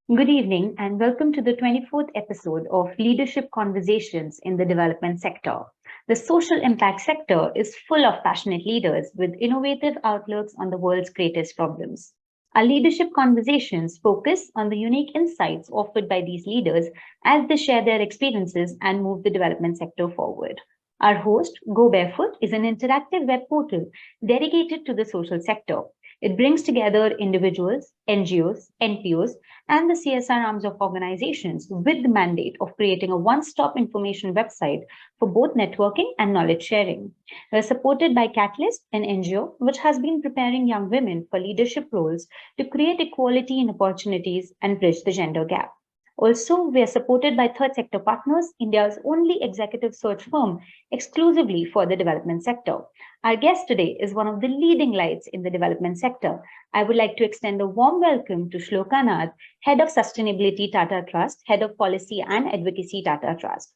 Good evening and welcome to the 24th episode of Leadership Conversations in the Development Sector. The social impact sector is full of passionate leaders with innovative outlooks on the world's greatest problems. Our leadership conversations focus on the unique insights offered by these leaders as they share their experiences and move the development sector forward. Our host, GoBarefoot, is an interactive web portal dedicated to the social sector. It brings together individuals, NGOs, NPOs, and the CSR arms of organizations with the mandate of creating a one-stop information website for both networking and knowledge sharing. We're supported by Catalyst, an NGO which has been preparing young women for leadership roles to create equality in opportunities and bridge the gender gap. Also, we are supported by third sector partners, India's only executive search firm exclusively for the development sector. Our guest today is one of the leading lights in the development sector. I would like to extend a warm welcome to Shloka Nath, Head of Sustainability Tata Trust, Head of Policy and Advocacy Tata Trust.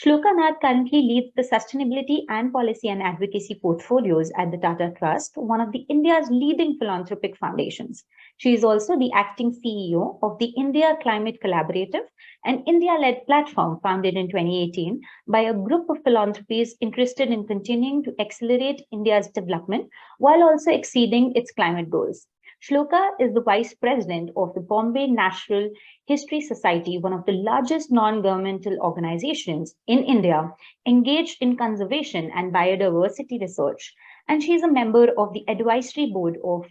Shloka Nath currently leads the Sustainability and Policy and Advocacy portfolios at the Tata Trust, one of the India's leading philanthropic foundations. She is also the acting CEO of the India Climate Collaborative, an India-led platform founded in 2018 by a group of philanthropies interested in continuing to accelerate India's development while also exceeding its climate goals. Shloka is the vice president of the Bombay Natural History Society, one of the largest non-governmental organizations in India engaged in conservation and biodiversity research. And she is a member of the advisory board of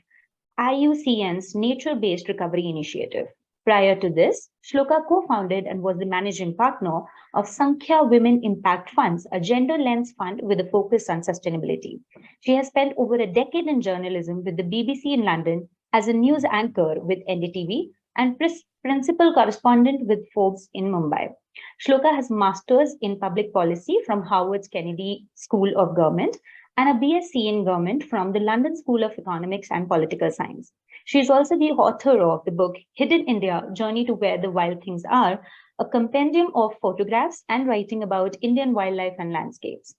IUCN's Nature-Based Recovery Initiative. Prior to this, Shloka co-founded and was the managing partner of Sankhya Women Impact Funds, a gender lens fund with a focus on sustainability. She has spent over a decade in journalism with the BBC in London as a news anchor with NDTV and principal correspondent with Forbes in Mumbai. Shloka has masters in public policy from Harvard's Kennedy School of Government and a BSc in government from the London School of Economics and Political Science. She is also the author of the book Hidden India, Journey to Where the Wild Things Are, a compendium of photographs and writing about Indian wildlife and landscapes.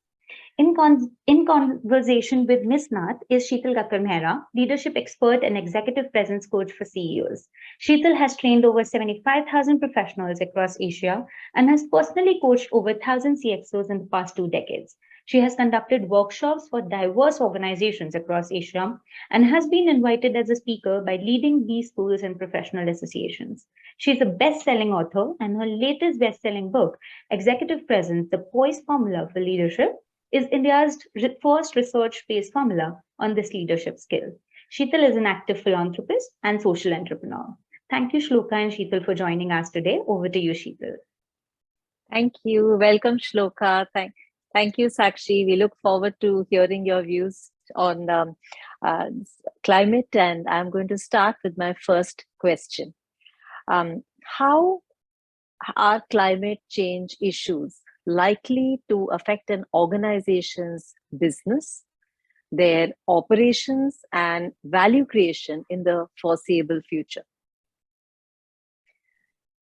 In conversation with Ms. Nath is Shital Mehra, leadership expert and executive presence coach for CEOs. Shital has trained over 75,000 professionals across Asia and has personally coached over 1,000 CXOs in the past 2 decades. She has conducted workshops for diverse organizations across Asia and has been invited as a speaker by leading B schools and professional associations. She is a best-selling author, and her latest best-selling book, Executive Presence: The Poise Formula for Leadership, is India's first research-based formula on this leadership skill. Shital is an active philanthropist and social entrepreneur. Thank you, Shloka and Shital, for joining us today. Over to you, Shital. Thank you. Welcome, Shloka. Thank you, Sakshi. We look forward to hearing your views on climate, and I'm going to start with my first question. How are climate change issues likely to affect an organization's business, their operations, and value creation in the foreseeable future?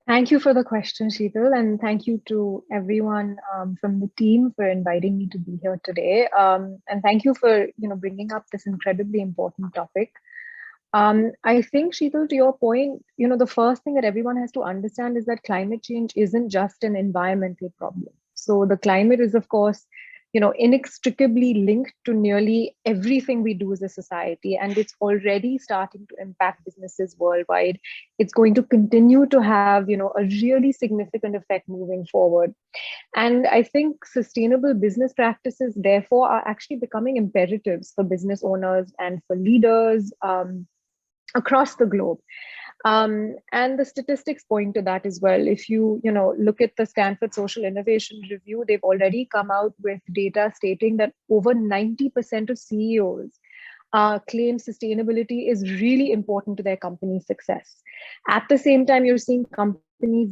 Thank you for the question, Shital, and thank you to everyone from the team for inviting me to be here today. And thank you for bringing up this incredibly important topic. I think, Shital, to your point, the first thing that everyone has to understand is that climate change isn't just an environmental problem. So the climate is, of course, inextricably linked to nearly everything we do as a society, and it's already starting to impact businesses worldwide. It's going to continue to have, a really significant effect moving forward. And I think sustainable business practices, therefore, are actually becoming imperatives for business owners and for leaders across the globe. And the statistics point to that as well. If you look at the Stanford Social Innovation Review, they've already come out with data stating that over 90% of CEOs claim sustainability is really important to their company's success. At the same time, you're seeing companies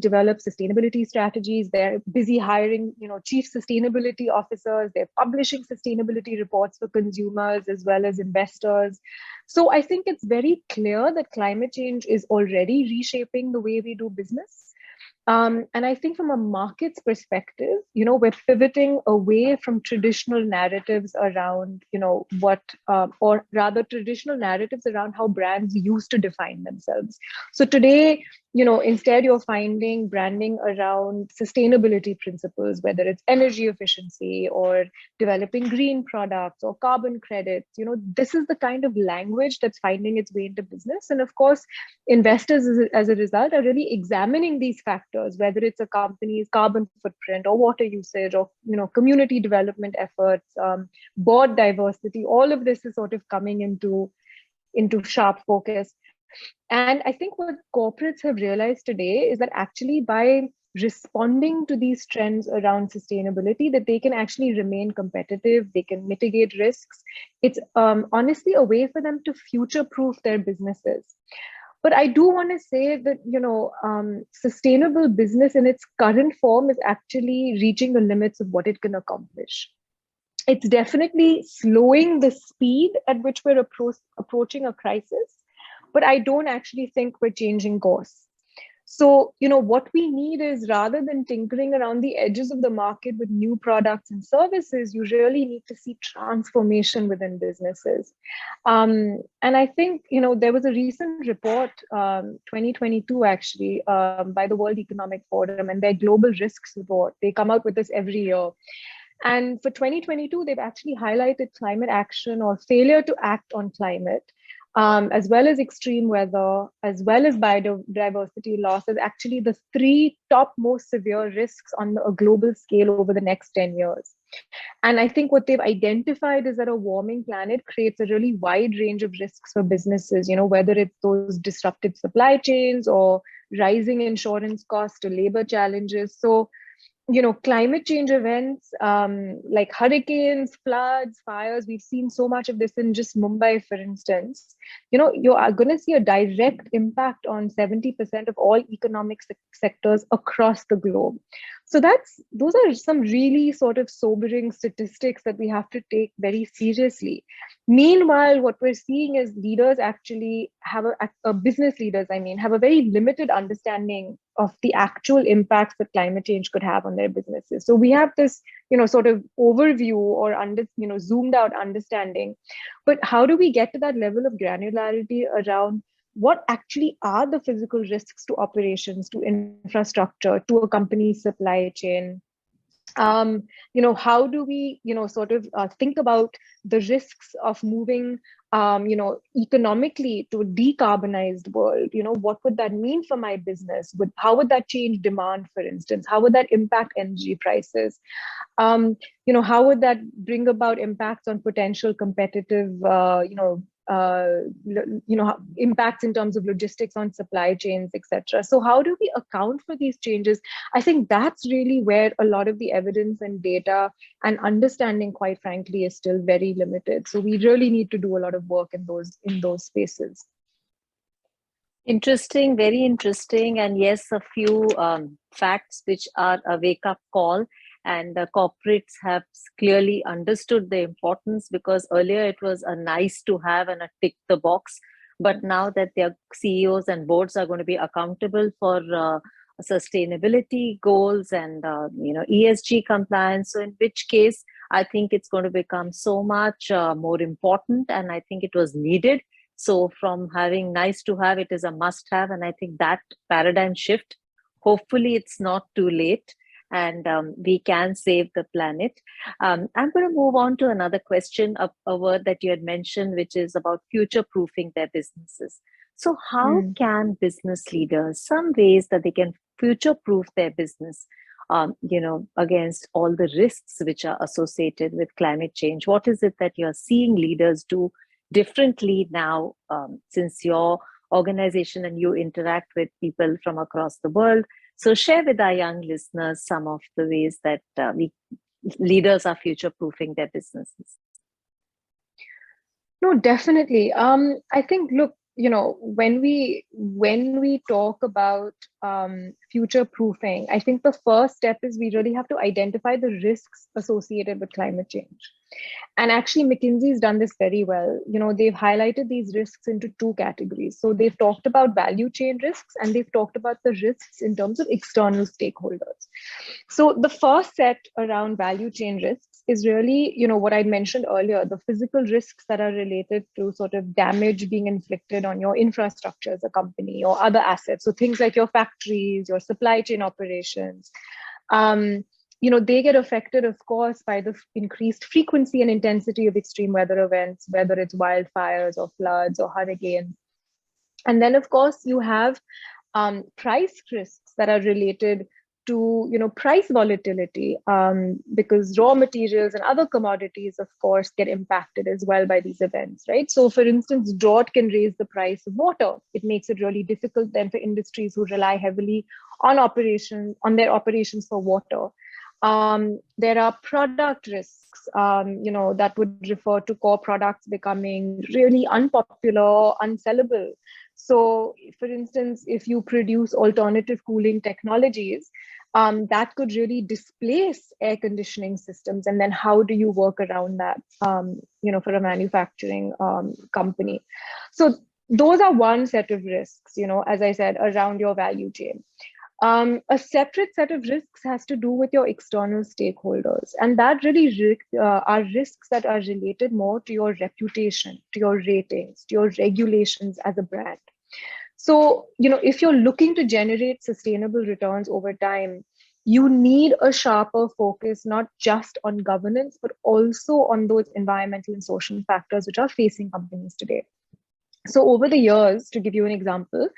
develop sustainability strategies. They're busy hiring, chief sustainability officers. They're publishing sustainability reports for consumers as well as investors. So I think it's very clear that climate change is already reshaping the way we do business. And I think from a market's perspective, we're pivoting away from traditional narratives around, or rather traditional narratives around how brands used to define themselves. So today, Instead you're finding branding around sustainability principles, whether it's energy efficiency or developing green products or carbon credits. This is the kind of language that's finding its way into business. And of course, investors as a result are really examining these factors, whether it's a company's carbon footprint or water usage or, community development efforts, board diversity. All of this is sort of coming into sharp focus. And I think what corporates have realized today is that actually by responding to these trends around sustainability, that they can actually remain competitive, they can mitigate risks. It's honestly a way for them to future-proof their businesses. But I do want to say that, sustainable business in its current form is actually reaching the limits of what it can accomplish. It's definitely slowing the speed at which we're approaching a crisis, but I don't actually think we're changing course. So, what we need is, rather than tinkering around the edges of the market with new products and services, you really need to see transformation within businesses. And I think, there was a recent report, 2022 actually, by the World Economic Forum and their Global Risks Report. They come out with this every year. And for 2022, they've actually highlighted climate action or failure to act on climate, as well as extreme weather, as well as biodiversity loss, as actually the three top most severe risks on a global scale over the next 10 years. And I think what they've identified is that a warming planet creates a really wide range of risks for businesses, whether it's those disrupted supply chains or rising insurance costs or labor challenges. So, climate change events like hurricanes, floods, fires, we've seen so much of this in just Mumbai, for instance. You are going to see a direct impact on 70% of all economic sectors across the globe. So those are some really sort of sobering statistics that we have to take very seriously. Meanwhile, what we're seeing is leaders actually have business leaders, have a very limited understanding of the actual impacts that climate change could have on their businesses. So we have this, sort of overview or zoomed out understanding, but how do we get to that level of granularity around what actually are the physical risks to operations, to infrastructure, to a company's supply chain? How do we, sort of think about the risks of moving, economically to a decarbonized world? What would that mean for my business? How would that change demand, for instance? How would that impact energy prices? How would that bring about impacts on potential competitive, impacts in terms of logistics on supply chains, etc. So how do we account for these changes? I think that's really where a lot of the evidence and data and understanding, quite frankly, is still very limited. So we really need to do a lot of work in those spaces. Interesting, very interesting. And yes, a few facts which are a wake-up call. And the corporates have clearly understood the importance, because earlier it was a nice to have and a tick the box. But now that their CEOs and boards are going to be accountable for sustainability goals and ESG compliance, so in which case I think it's going to become so much more important, and I think it was needed. So from having nice to have, it is a must have, and I think that paradigm shift, hopefully it's not too late, and we can save the planet. I'm going to move on to another question, a word that you had mentioned, which is about future-proofing their businesses. So how can business leaders, some ways that they can future-proof their business, against all the risks which are associated with climate change? What is it that you're seeing leaders do differently now, since your organization and you interact with people from across the world? So share with our young listeners some of the ways that leaders are future-proofing their businesses. No, definitely. I think, look, when we talk about future-proofing, I think the first step is we really have to identify the risks associated with climate change. And actually, McKinsey's done this very well. They've highlighted these risks into two categories. So they've talked about value chain risks, and they've talked about the risks in terms of external stakeholders. So the first set around value chain risks is really, what I mentioned earlier, the physical risks that are related to sort of damage being inflicted on your infrastructure as a company or other assets. So things like your factories, your supply chain operations, they get affected, of course, by the increased frequency and intensity of extreme weather events, whether it's wildfires or floods or hurricanes. And then, of course, you have price risks that are related to price volatility, because raw materials and other commodities, of course, get impacted as well by these events, right? So, for instance, drought can raise the price of water. It makes it really difficult then for industries who rely heavily on their operations for water. There are product risks, that would refer to core products becoming really unpopular, unsellable. So, for instance, if you produce alternative cooling technologies, that could really displace air conditioning systems. And then how do you work around that, for a manufacturing company? So those are one set of risks, as I said, around your value chain. A separate set of risks has to do with your external stakeholders. And that really are risks that are related more to your reputation, to your ratings, to your regulations as a brand. So, if you're looking to generate sustainable returns over time, you need a sharper focus, not just on governance, but also on those environmental and social factors which are facing companies today. So over the years, to give you an example,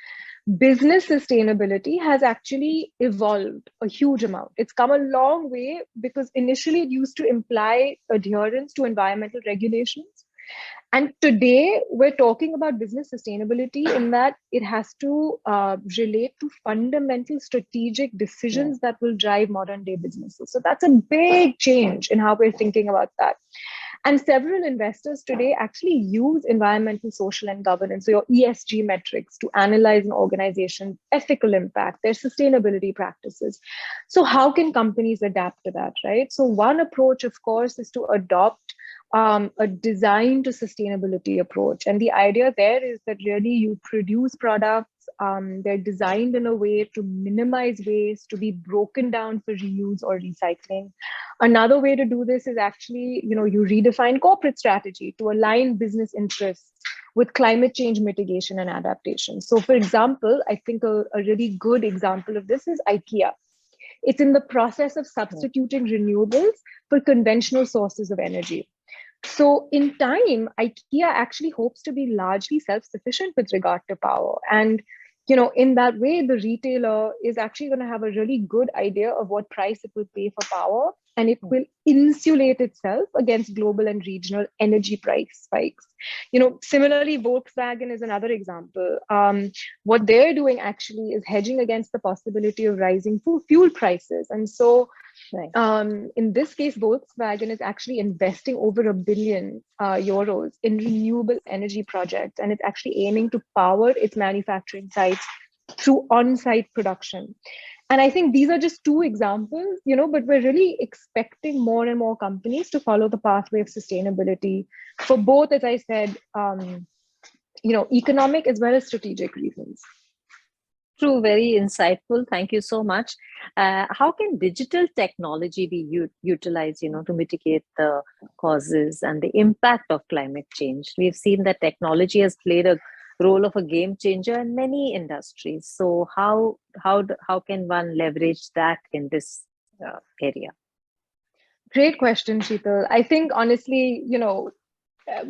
business sustainability has actually evolved a huge amount. It's come a long way because initially it used to imply adherence to environmental regulations. And today we're talking about business sustainability in that it has to relate to fundamental strategic decisions that will drive modern day businesses. So that's a big change in how we're thinking about that. And several investors today actually use environmental, social, and governance, so your ESG metrics, to analyze an organization's ethical impact, their sustainability practices. So how can companies adapt to that, right? So one approach, of course, is to adopt a design to sustainability approach. And the idea there is that really you produce products, they're designed in a way to minimize waste, to be broken down for reuse or recycling. Another way to do this is actually, you redefine corporate strategy to align business interests with climate change mitigation and adaptation. So for example, I think a really good example of this is IKEA. It's in the process of substituting renewables for conventional sources of energy. So in time, IKEA actually hopes to be largely self-sufficient with regard to power. And, in that way, the retailer is actually going to have a really good idea of what price it will pay for power, and it will insulate itself against global and regional energy price spikes. Similarly, Volkswagen is another example. What they're doing actually is hedging against the possibility of rising fuel prices. And so in this case, Volkswagen is actually investing over €1 billion in renewable energy projects, and it's actually aiming to power its manufacturing sites through on-site production. And I think these are just two examples, but we're really expecting more and more companies to follow the pathway of sustainability for both, as I said, economic as well as strategic reasons. True, very insightful. Thank you so much. How can digital technology be utilized, to mitigate the causes and the impact of climate change? We've seen that technology has played a role of a game changer in many industries. So how can one leverage that in this area? Great question, Shital. I think honestly,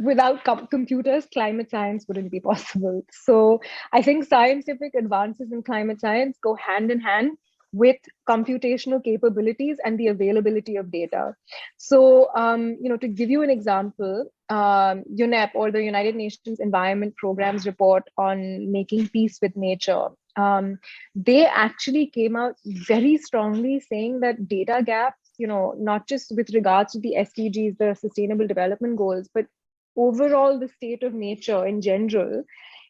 without computers, climate science wouldn't be possible. So I think scientific advances in climate science go hand in hand with computational capabilities and the availability of data. So, to give you an example, UNEP, or the United Nations Environment Programme's report on making peace with nature, they actually came out very strongly saying that data gaps, not just with regards to the SDGs, the Sustainable Development Goals, but overall the state of nature in general,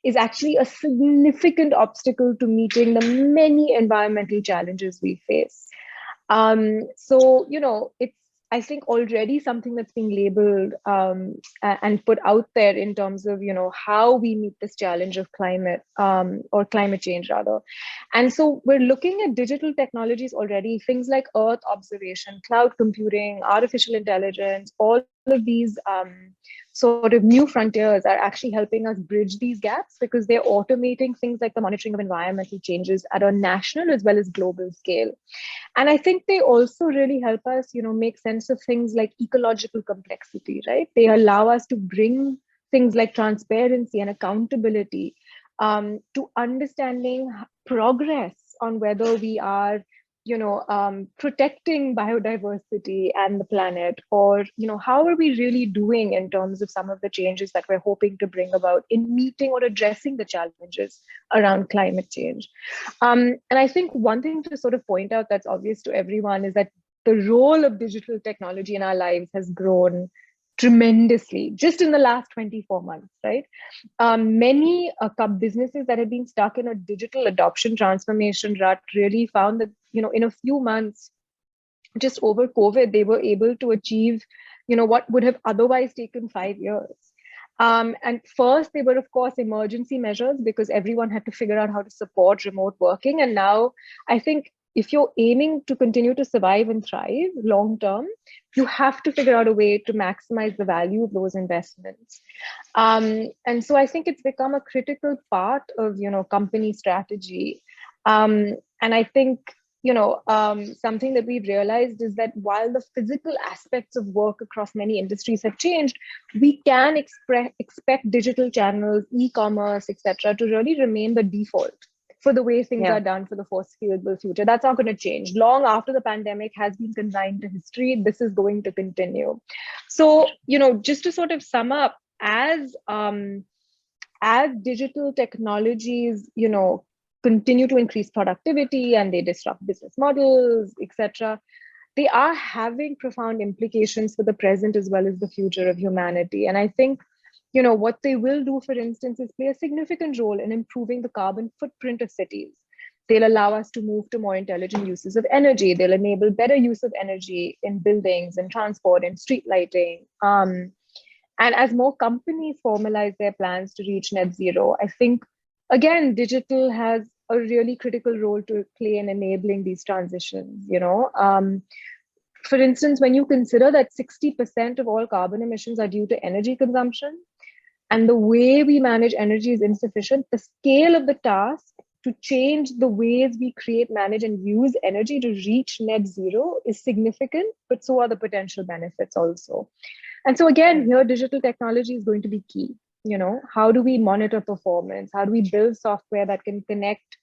is actually a significant obstacle to meeting the many environmental challenges we face. So, I think already something that's being labeled and put out there in terms of, how we meet this challenge of climate or climate change rather. And so we're looking at digital technologies already, things like Earth observation, cloud computing, artificial intelligence, all of these sort of new frontiers are actually helping us bridge these gaps because they're automating things like the monitoring of environmental changes at a national as well as global scale. And I think they also really help us, make sense of things like ecological complexity, right? They allow us to bring things like transparency and accountability to understanding progress on whether we are, protecting biodiversity and the planet, or, how are we really doing in terms of some of the changes that we're hoping to bring about in meeting or addressing the challenges around climate change. And I think one thing to sort of point out that's obvious to everyone is that the role of digital technology in our lives has grown tremendously just in the last 24 months, right? Many businesses that have been stuck in a digital adoption transformation rut really found that, in a few months, just over COVID, they were able to achieve, what would have otherwise taken 5 years. And first, they were, of course, emergency measures because everyone had to figure out how to support remote working. And now I think if you're aiming to continue to survive and thrive long term, you have to figure out a way to maximize the value of those investments. And so I think it's become a critical part of, company strategy. And I think, something that we've realized is that while the physical aspects of work across many industries have changed, we can expect digital channels, e-commerce, etc., to really remain the default for the way things are done for the foreseeable future. That's not going to change. Long after the pandemic has been consigned to history, this is going to continue. So, just to sort of sum up, as digital technologies, continue to increase productivity and they disrupt business models, etc., they are having profound implications for the present as well as the future of humanity. And I think, what they will do, for instance, is play a significant role in improving the carbon footprint of cities. They'll allow us to move to more intelligent uses of energy. They'll enable better use of energy in buildings and transport and street lighting. And as more companies formalize their plans to reach net zero, I think, again, digital has a really critical role to play in enabling these transitions. For instance, when you consider that 60% of all carbon emissions are due to energy consumption, and the way we manage energy is insufficient, the scale of the task to change the ways we create, manage, and use energy to reach net zero is significant, but so are the potential benefits also. And so again, here, digital technology is going to be key. How do we monitor performance? How do we build software that can connect,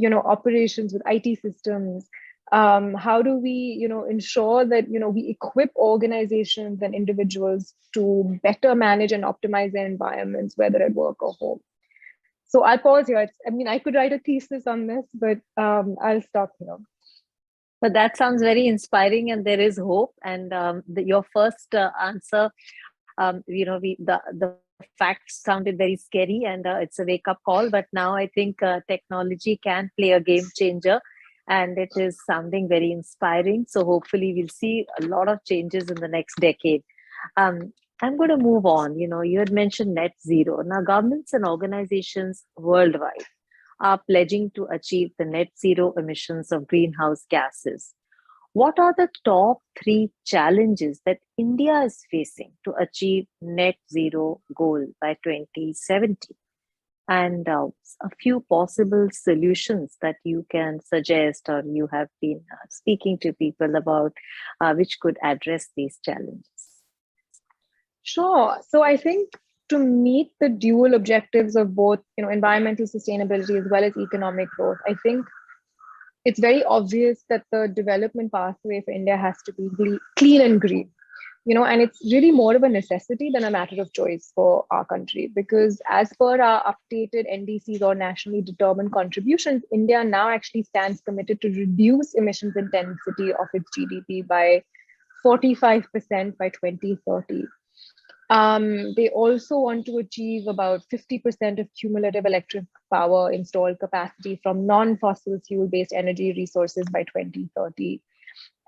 operations with IT systems? How do we, ensure that, we equip organizations and individuals to better manage and optimize their environments, whether at work or home? So I'll pause here. I could write a thesis on this, but I'll stop here. But that sounds very inspiring, and there is hope. And your first answer, the facts sounded very scary, and it's a wake-up call. But now I think technology can play a game changer, and it is sounding very inspiring. So hopefully we'll see a lot of changes in the next decade. I'm going to move on. You had mentioned net zero. Now, governments and organizations worldwide are pledging to achieve the net zero emissions of greenhouse gases. What are the top 3 challenges that India is facing to achieve net zero goal by 2070? And a few possible solutions that you can suggest, or you have been speaking to people about, which could address these challenges. Sure. So I think to meet the dual objectives of both, environmental sustainability as well as economic growth, I think it's very obvious that the development pathway for India has to be clean and green, and it's really more of a necessity than a matter of choice for our country, because as per our updated NDCs or nationally determined contributions, India now actually stands committed to reduce emissions intensity of its GDP by 45% by 2030. They also want to achieve about 50% of cumulative electric power installed capacity from non-fossil fuel-based energy resources by 2030.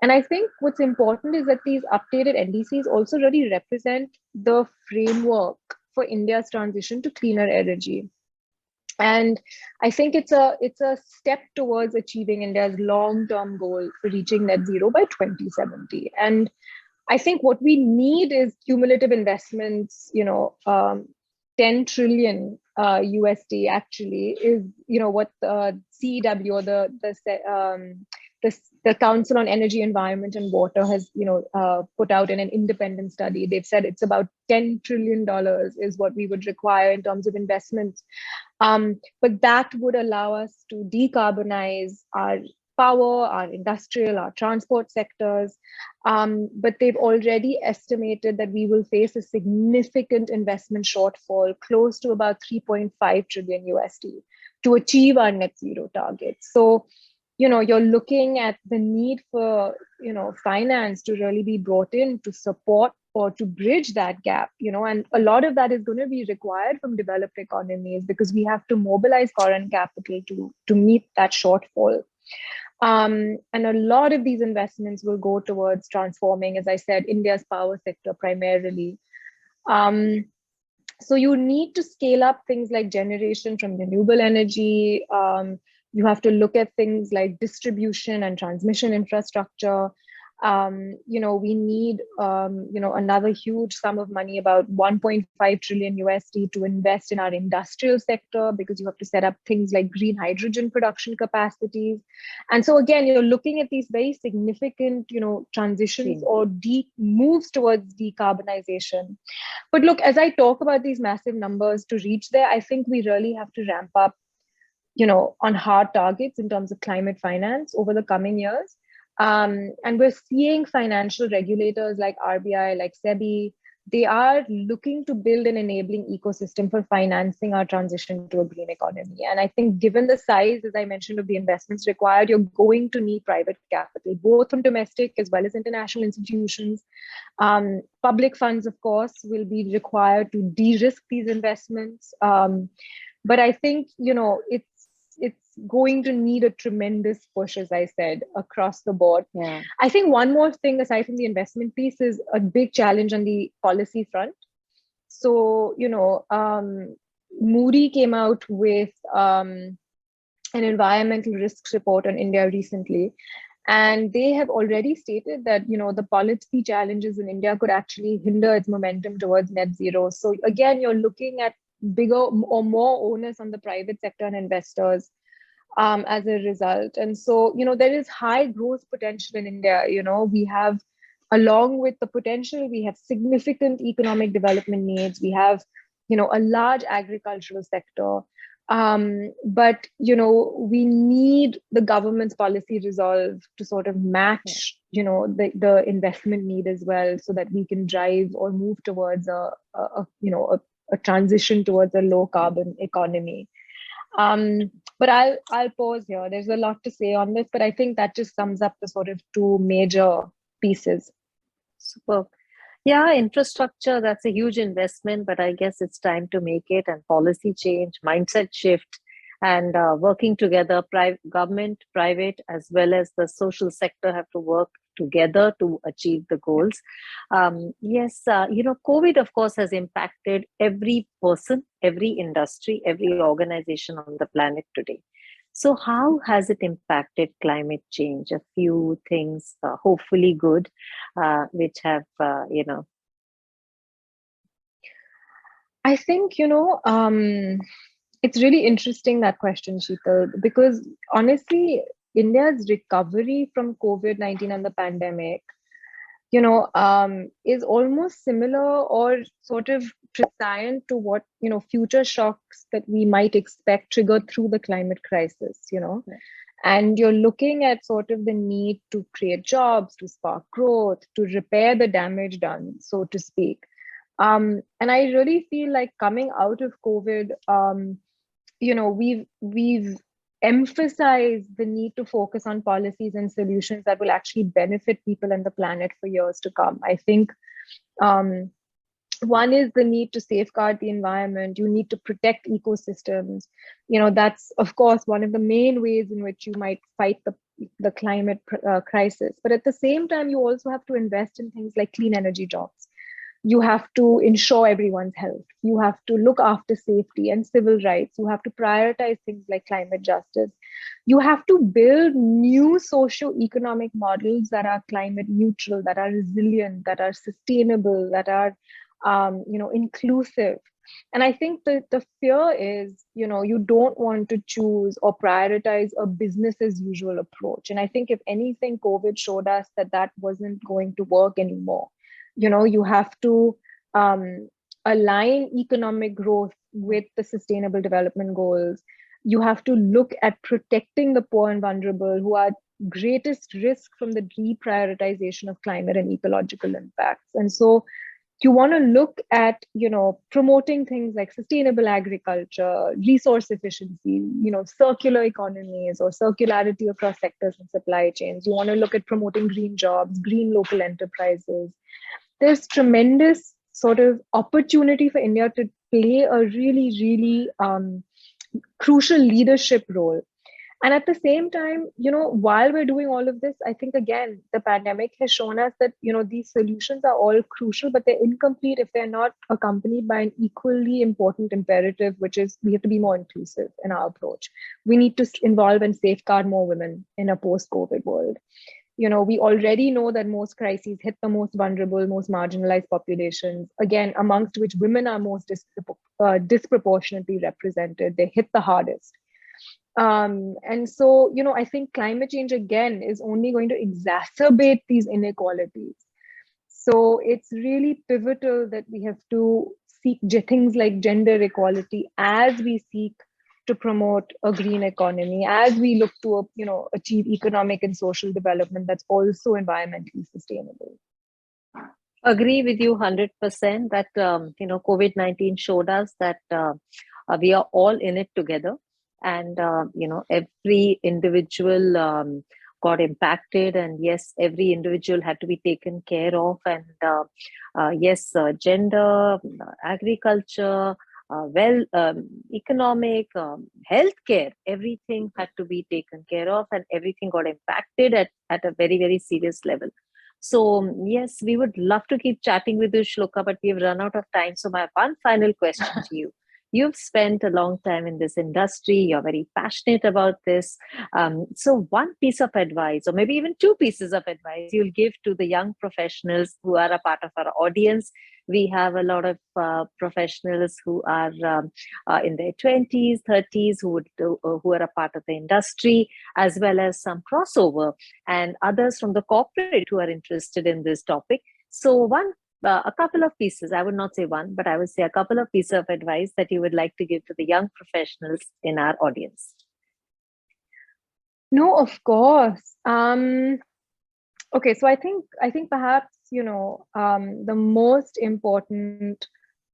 And I think what's important is that these updated NDCs also really represent the framework for India's transition to cleaner energy. And I think it's a step towards achieving India's long-term goal for reaching net zero by 2070. And I think what we need is cumulative investments, 10 trillion USD actually is, what the CEW or the Council on Energy, Environment and Water has, put out in an independent study. They've said it's about $10 trillion is what we would require in terms of investments. But that would allow us to decarbonize our power, our industrial, our transport sectors. But they've already estimated that we will face a significant investment shortfall, close to about 3.5 trillion USD, to achieve our net zero targets. So, you're looking at the need for, finance to really be brought in to support or to bridge that gap, and a lot of that is going to be required from developed economies because we have to mobilize foreign capital to meet that shortfall. And a lot of these investments will go towards transforming, as I said, India's power sector primarily. So you need to scale up things like generation from renewable energy. You have to look at things like distribution and transmission infrastructure. We need, another huge sum of money, about 1.5 trillion USD, to invest in our industrial sector, because you have to set up things like green hydrogen production capacities. And so again, you're looking at these very significant, transitions or moves towards decarbonization. But look, as I talk about these massive numbers, to reach there, I think we really have to ramp up, on hard targets in terms of climate finance over the coming years. And we're seeing financial regulators like RBI, like SEBI, they are looking to build an enabling ecosystem for financing our transition to a green economy. And I think given the size, as I mentioned, of the investments required, you're going to need private capital, both from domestic as well as international institutions. Public funds, of course, will be required to de-risk these investments. But I think, it's going to need a tremendous push, as I said, across the board. Yeah. I think one more thing, aside from the investment piece, is a big challenge on the policy front. So, Moody came out with an environmental risks report on India recently. And they have already stated that, the policy challenges in India could actually hinder its momentum towards net zero. So again, you're looking at bigger or more onus on the private sector and investors as a result. And so, there is high growth potential in India. We have, along with the potential, we have significant economic development needs. We have, a large agricultural sector. But, we need the government's policy resolve to sort of match, the investment need as well, so that we can drive or move towards a transition towards a low carbon economy. But I'll pause here. There's a lot to say on this, but I think that just sums up the sort of two major pieces. Superb. Yeah, infrastructure, that's a huge investment, but I guess it's time to make it, and policy change, mindset shift, and working together, government, private, as well as the social sector have to work together to achieve the goals. Yes, COVID, of course, has impacted every person, every industry, every organization on the planet today. So how has it impacted climate change? A few things, hopefully good, which have, I think, it's really interesting, that question, Shital, because honestly, India's recovery from COVID-19 and the pandemic, is almost similar or sort of prescient to what, future shocks that we might expect triggered through the climate crisis, Right. And you're looking at sort of the need to create jobs, to spark growth, to repair the damage done, so to speak. And I really feel like coming out of COVID, we've emphasized the need to focus on policies and solutions that will actually benefit people and the planet for years to come. I think one is the need to safeguard the environment. You need to protect ecosystems. That's, of course, one of the main ways in which you might fight the the climate crisis. But at the same time, you also have to invest in things like clean energy jobs. You have to ensure everyone's health. You have to look after safety and civil rights. You have to prioritize things like climate justice. You have to build new socio-economic models that are climate neutral, that are resilient, that are sustainable, that are inclusive. And I think that the fear is, you don't want to choose or prioritize a business as usual approach. And I think if anything, COVID showed us that that wasn't going to work anymore. You have to align economic growth with the sustainable development goals. You have to look at protecting the poor and vulnerable who are greatest risk from the deprioritization of climate and ecological impacts. And so you want to look at, promoting things like sustainable agriculture, resource efficiency, circular economies or circularity across sectors and supply chains. You want to look at promoting green jobs, green local enterprises. There's tremendous sort of opportunity for India to play a really, really crucial leadership role. And at the same time, while we're doing all of this, I think, again, the pandemic has shown us that, these solutions are all crucial, but they're incomplete if they're not accompanied by an equally important imperative, which is we have to be more inclusive in our approach. We need to involve and safeguard more women in a post-COVID world. We already know that most crises hit the most vulnerable, most marginalized populations, again, amongst which women are most disproportionately represented. They hit the hardest. And so, I think climate change, again, is only going to exacerbate these inequalities. So it's really pivotal that we have to seek things like gender equality as we seek to promote a green economy, as we look to, achieve economic and social development that's also environmentally sustainable. Agree with you 100% that, COVID-19 showed us that we are all in it together. And, every individual got impacted. And yes, every individual had to be taken care of. And yes, gender, agriculture, economic, healthcare, everything had to be taken care of and everything got impacted at a very, very serious level. So yes, we would love to keep chatting with you, Shloka, but we've run out of time. So my one final question to you. You've spent a long time in this industry. You're very passionate about this. So one piece of advice, or maybe even two pieces of advice you'll give to the young professionals who are a part of our audience. We have a lot of professionals who are in their 20s, 30s, who are a part of the industry, as well as some crossover and others from the corporate who are interested in this topic. So a couple of pieces, I would not say one, but I would say a couple of pieces of advice that you would like to give to the young professionals in our audience. No, of course. Okay, so I think perhaps, the most important,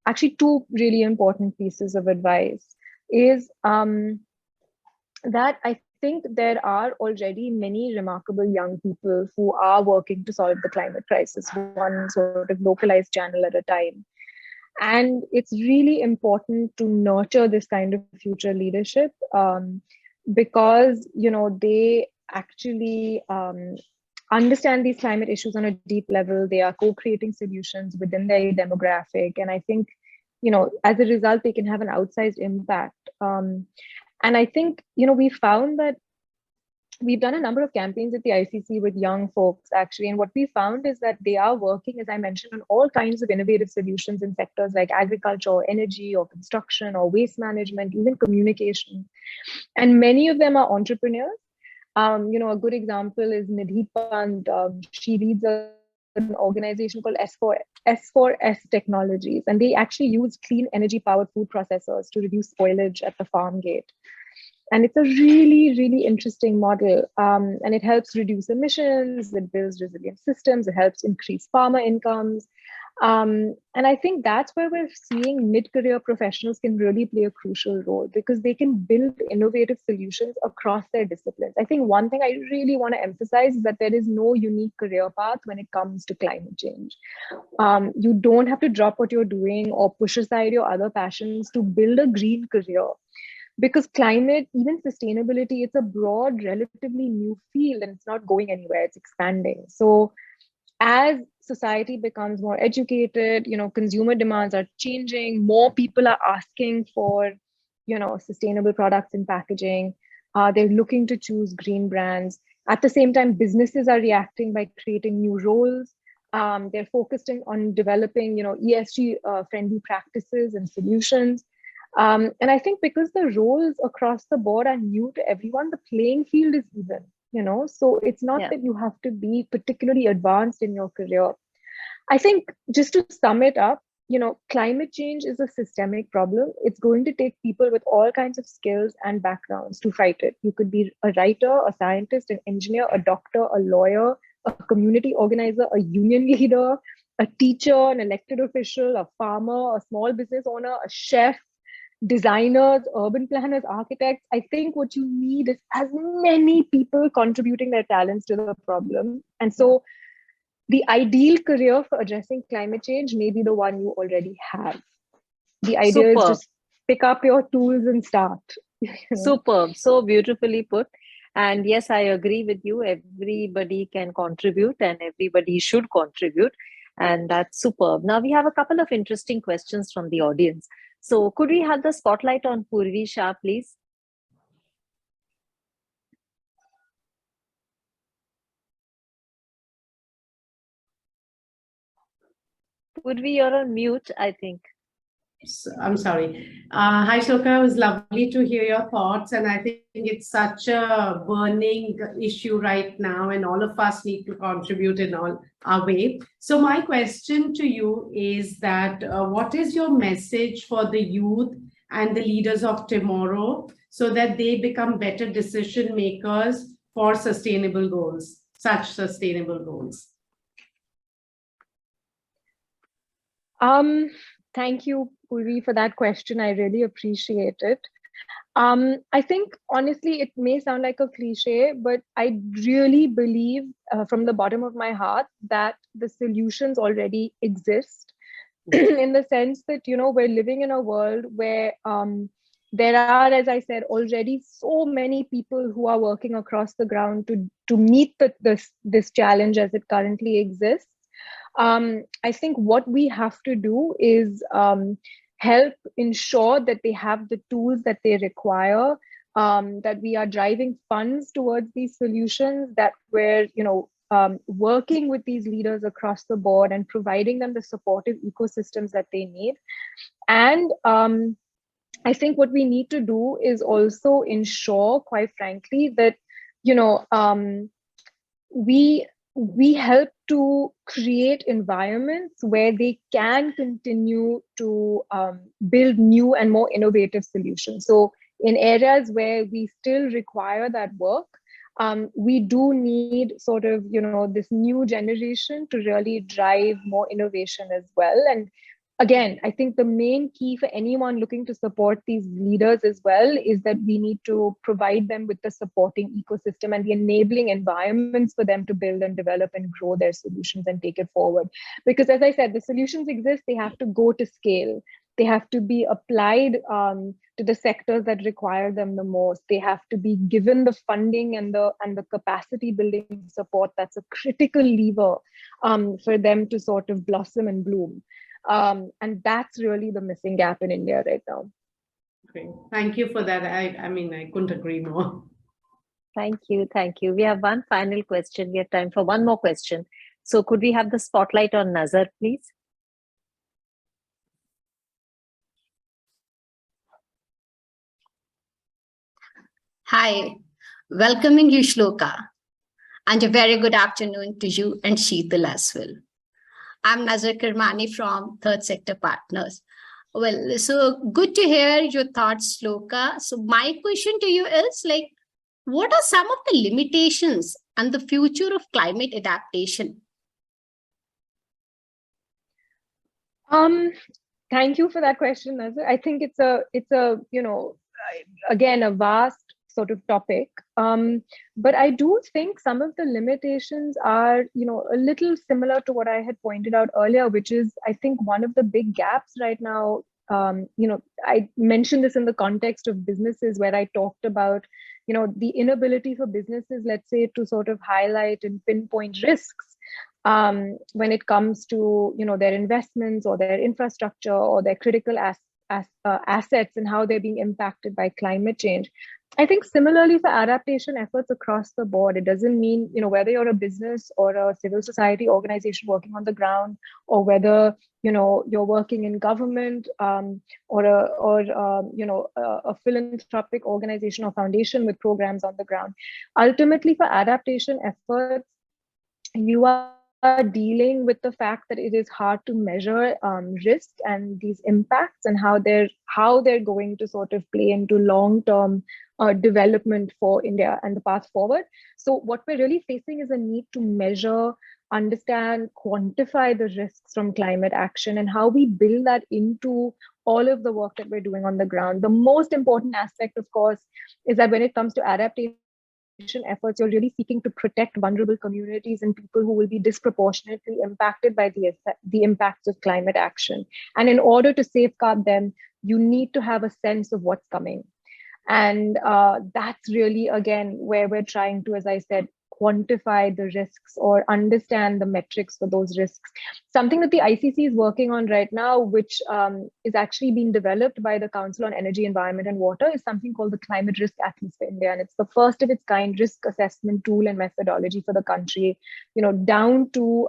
actually two really important pieces of advice is that I think there are already many remarkable young people who are working to solve the climate crisis, one sort of localized channel at a time. And it's really important to nurture this kind of future leadership because, they actually understand these climate issues on a deep level. They are co-creating solutions within their demographic. And I think, as a result, they can have an outsized impact. And I think, we found that we've done a number of campaigns at the ICC with young folks, actually. And what we found is that they are working, as I mentioned, on all kinds of innovative solutions in sectors like agriculture, or energy, or construction, or waste management, even communication. And many of them are entrepreneurs. A good example is Nidhi Pant. She leads an organization called S4S Technologies, and they actually use clean energy powered food processors to reduce spoilage at the farm gate. And it's a really, really interesting model. And it helps reduce emissions, it builds resilient systems, it helps increase farmer incomes. And I think that's where we're seeing mid-career professionals can really play a crucial role because they can build innovative solutions across their disciplines. I think one thing I really want to emphasize is that there is no unique career path when it comes to climate change. You don't have to drop what you're doing or push aside your other passions to build a green career. because climate, even sustainability, it's a broad, relatively new field, and it's not going anywhere, it's expanding. So as society becomes more educated, consumer demands are changing, more people are asking for, sustainable products and packaging. They're looking to choose green brands. At the same time, businesses are reacting by creating new roles. They're focusing on developing, ESG friendly practices and solutions. And I think because the roles across the board are new to everyone, the playing field is even, so it's not that you have to be particularly advanced in your career. I think just to sum it up, climate change is a systemic problem. It's going to take people with all kinds of skills and backgrounds to fight it. You could be a writer, a scientist, an engineer, a doctor, a lawyer, a community organizer, a union leader, a teacher, an elected official, a farmer, a small business owner, a chef, designers, urban planners, architects. I think what you need is as many people contributing their talents to the problem. And so the ideal career for addressing climate change may be the one you already have. The idea is just pick up your tools and start. Superb. So beautifully put. And yes, I agree with you. Everybody can contribute and everybody should contribute. And that's superb. Now we have a couple of interesting questions from the audience. So could we have the spotlight on Purvi Shah, please? Purvi, you're on mute, I think. I'm sorry. Hi, Shloka. It was lovely to hear your thoughts. And I think it's such a burning issue right now, and all of us need to contribute in all our way. So my question to you is that what is your message for the youth and the leaders of tomorrow so that they become better decision makers for sustainable goals, such sustainable goals? Thank you, Purvi, for that question. I really appreciate it. I think, honestly, it may sound like a cliche, but I really believe from the bottom of my heart that the solutions already exist in the sense that, we're living in a world where there are, as I said, already so many people who are working across the ground to meet this challenge as it currently exists. I think what we have to do is help ensure that they have the tools that they require, that we are driving funds towards these solutions, that we're, working with these leaders across the board and providing them the supportive ecosystems that they need. And I think what we need to do is also ensure, quite frankly, that, we help to create environments where they can continue to build new and more innovative solutions. So in areas where we still require that work, we do need sort of, this new generation to really drive more innovation as well. And again, I think the main key for anyone looking to support these leaders as well is that we need to provide them with the supporting ecosystem and the enabling environments for them to build and develop and grow their solutions and take it forward. Because as I said, the solutions exist, they have to go to scale. They have to be applied to the sectors that require them the most. They have to be given the funding and the capacity building support that's a critical lever for them to sort of blossom and bloom. And that's really the missing gap in India right now. Great. Thank you for that. I mean, I couldn't agree more. Thank you. Thank you. We have one final question. We have time for one more question. So could we have the spotlight on Nazar, please? Hi, welcoming you, Shloka, and a very good afternoon to you and Shital as well. I'm Nazar Kirmani from Third Sector Partners. Well, so good to hear your thoughts, Shloka. So my question to you is what are some of the limitations and the future of climate adaptation? Thank you for that question, Nazar. I think it's a again, a vast sort of topic. But I do think some of the limitations are, a little similar to what I had pointed out earlier, which is, I think one of the big gaps right now I mentioned this in the context of businesses where I talked about, the inability for businesses, let's say, to sort of highlight and pinpoint risks when it comes to, their investments or their infrastructure or their critical assets and how they're being impacted by climate change. I think similarly for adaptation efforts across the board, it doesn't mean, whether you're a business or a civil society organization working on the ground, or whether, you're working in government or a philanthropic organization or foundation with programs on the ground. Ultimately, for adaptation efforts, you are dealing with the fact that it is hard to measure risk and these impacts and how they're going to sort of play into long-term development for India and the path forward. So what we're really facing is a need to measure, understand, quantify the risks from climate action and how we build that into all of the work that we're doing on the ground. The most important aspect, of course, is that when it comes to adaptation efforts, you're really seeking to protect vulnerable communities and people who will be disproportionately impacted by the impacts of climate action. And in order to safeguard them, you need to have a sense of what's coming. And that's really, again, where we're trying to, as I said, quantify the risks or understand the metrics for those risks. Something that the ICC is working on right now, which is actually being developed by the Council on Energy, Environment and Water, is something called the Climate Risk Atlas for India. And it's the first of its kind risk assessment tool and methodology for the country, down to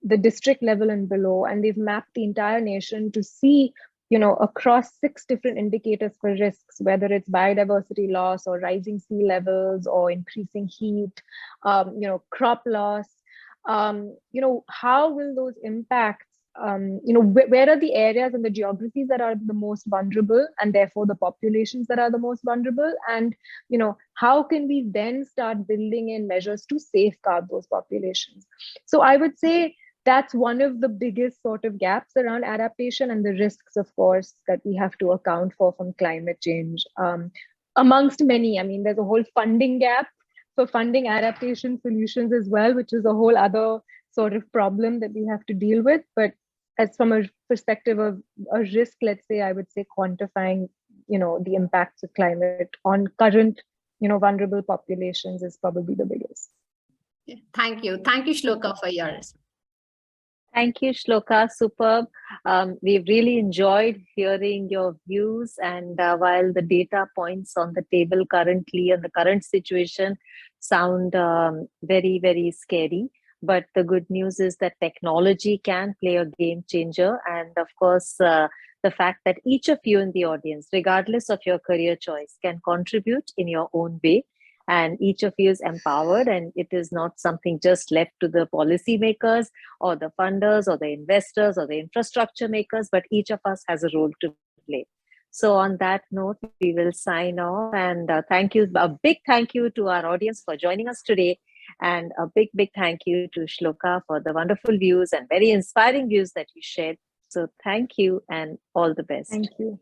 the district level and below. And they've mapped the entire nation to see across 6 different indicators for risks, whether it's biodiversity loss or rising sea levels or increasing heat, crop loss, how will those impacts, where are the areas and the geographies that are the most vulnerable and therefore the populations that are the most vulnerable? And, how can we then start building in measures to safeguard those populations? So I would say that's one of the biggest sort of gaps around adaptation and the risks, of course, that we have to account for from climate change. Amongst many, I mean, there's a whole funding gap for funding adaptation solutions as well, which is a whole other sort of problem that we have to deal with. But as from a perspective of a risk, let's say, I would say quantifying, the impacts of climate on current, vulnerable populations is probably the biggest. Thank you. Thank you, Shloka, for yours. Thank you, Shloka. Superb. We've really enjoyed hearing your views. And while the data points on the table currently and the current situation sound very, very scary, but the good news is that technology can play a game changer. And of course, the fact that each of you in the audience, regardless of your career choice, can contribute in your own way. And each of you is empowered, and it is not something just left to the policymakers or the funders or the investors or the infrastructure makers, but each of us has a role to play. So on that note, we will sign off, and thank you. A big thank you to our audience for joining us today, and a big, big thank you to Shloka for the wonderful views and very inspiring views that you shared. So thank you and all the best. Thank you.